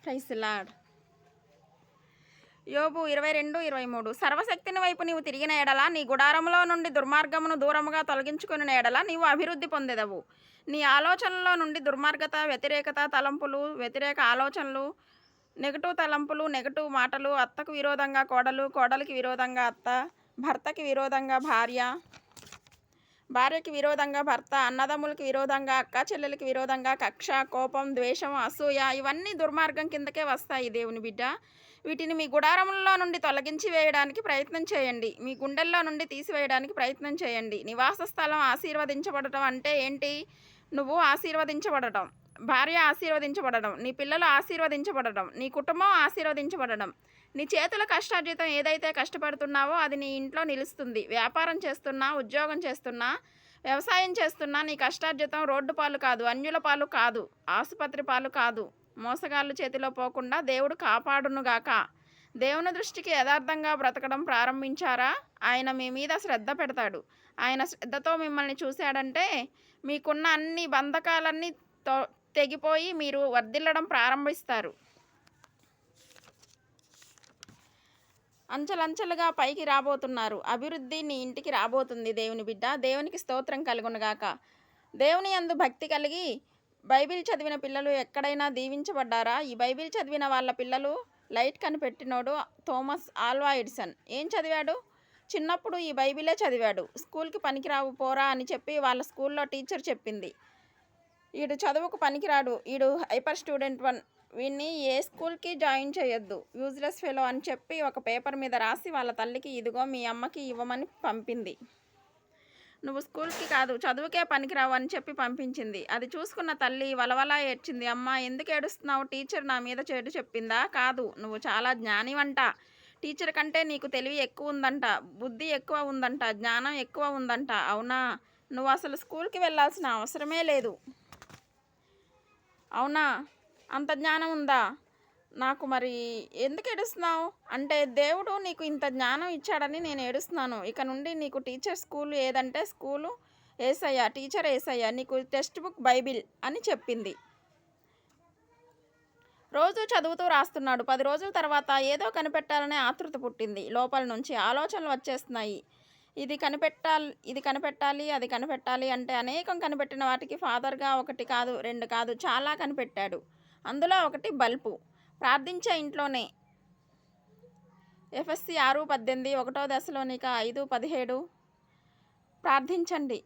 Praise lord. యోబు 22:23 సర్వశక్తిని వైపు నీవు తిరిగిన ఎడల నీ గుడారములో నుండి దుర్మార్గమును దూరముగా తొలగించుకుని ఎడల నీవు అభివృద్ధి పొందెదవు. నీ ఆలోచనలో నుండి దుర్మార్గత, వ్యతిరేకత తలంపులు, వ్యతిరేక ఆలోచనలు, నెగటివ్ తలంపులు, నెగటివ్ మాటలు, అత్తకు విరోధంగా కోడలు, కోడలికి విరోధంగా అత్త, భర్తకి విరోధంగా భార్య, భార్యకి విరోధంగా భర్త, అన్నదమ్ములకి విరోధంగా అక్క చెల్లెలకి విరోధంగా కక్ష, కోపం, ద్వేషం, అసూయ, ఇవన్నీ దుర్మార్గం కిందకే వస్తాయి దేవుని బిడ్డ. వీటిని మీ గుడారములలో నుండి తొలగించి వేయడానికి ప్రయత్నం చేయండి. మీ గుండెల్లో నుండి తీసివేయడానికి ప్రయత్నం చేయండి. నివాస స్థలం ఆశీర్వదించబడటం అంటే ఏంటి? నువ్వు ఆశీర్వదించబడటం, భార్య ఆశీర్వదించబడడం, నీ పిల్లలు ఆశీర్వదించబడడం, నీ కుటుంబం ఆశీర్వదించబడడం. నీ చేతుల కష్టార్జితం ఏదైతే కష్టపడుతున్నావో అది నీ ఇంట్లో నిలుస్తుంది. వ్యాపారం చేస్తున్నా, ఉద్యోగం చేస్తున్నా, వ్యవసాయం చేస్తున్నా నీ కష్టార్జితం రోడ్డు పాలు కాదు, అన్యుల పాలు కాదు, ఆసుపత్రి పాలు కాదు, మోసగాళ్ళు చేతిలో పోకుండా దేవుడు కాపాడునుగాక. దేవుని దృష్టికి యథార్థంగా బ్రతకడం ప్రారంభించారా? ఆయన మీ మీద శ్రద్ధ పెడతాడు. ఆయన శ్రద్ధతో మిమ్మల్ని చూశాడంటే మీకున్న అన్ని బంధకాలన్నీ తెగిపోయి మీరు వర్ధిల్లడం ప్రారంభిస్తారు. అంచెలంచెలుగా పైకి రాబోతున్నారు. అభివృద్ధి నీ ఇంటికి రాబోతుంది దేవుని బిడ్డ. దేవునికి స్తోత్రం కలుగునుగాక. దేవుని యందు భక్తి కలిగి బైబిల్ చదివిన పిల్లలు ఎక్కడైనా దీవించబడ్డారా? ఈ బైబిల్ చదివిన వాళ్ళ పిల్లలు లైట్ కనిపెట్టినోడు థామస్ ఆల్వా ఎడిసన్ ఏం చదివాడు? చిన్నప్పుడు ఈ బైబిలే చదివాడు. స్కూల్కి పనికిరావు పోరా అని చెప్పి వాళ్ళ స్కూల్లో టీచర్ చెప్పింది. వీడు చదువుకు పనికిరాడు, వీడు హైపర్ స్టూడెంట్ 1, వీడిని ఏ స్కూల్కి జాయిన్ చేయొద్దు, యూజ్లెస్ ఫెలో అని చెప్పి ఒక పేపర్ మీద రాసి వాళ్ళ తల్లికి ఇదిగో మీ అమ్మకి ఇవ్వమని పంపింది. నువ్వు స్కూల్కి కాదు చదువుకే పనికిరావు అని చెప్పి పంపించింది. అది చూసుకున్న తల్లి వలవలా ఏడ్చింది. అమ్మ ఎందుకు ఏడుస్తున్నావు? టీచర్ నా మీద చెడు చెప్పిందా? కాదు, నువ్వు చాలా జ్ఞానివంట. టీచర్ కంటే నీకు తెలివి ఎక్కువ ఉందంట, బుద్ధి ఎక్కువ ఉందంట, జ్ఞానం ఎక్కువ ఉందంట. అవునా? నువ్వు అసలు స్కూల్కి వెళ్ళాల్సిన అవసరమే లేదు. అవునా? అంత జ్ఞానం ఉందా? నాకు మరి ఎందుకు ఏడుస్తున్నావు అంటే దేవుడు నీకు ఇంత జ్ఞానం ఇచ్చాడని నేను ఏడుస్తున్నాను. ఇక నుండి నీకు టీచర్ స్కూల్ ఏదంటే స్కూలు ఏసయ్య, టీచర్ ఏసయ్య, నీకు టెక్స్ట్ బుక్ బైబిల్ అని చెప్పింది. రోజు చదువుతూ రాస్తున్నాడు. 10 రోజుల తర్వాత ఏదో కనిపెట్టాలనే ఆతృత పుట్టింది. లోపల నుంచి ఆలోచనలు వచ్చేస్తున్నాయి. ఇది కనిపెట్టాలి, అది కనిపెట్టాలి అంటే అనేకం కనిపెట్టిన వాటికి ఫాదర్గా 1 కాదు 2 కాదు చాలా కనిపెట్టాడు. అందులో ఒకటి బల్బు. ప్రార్థించే ఇంట్లోనే. ఎఫెసీ 6:18, 1 దశలోనిక 5:17 ప్రార్థించండి.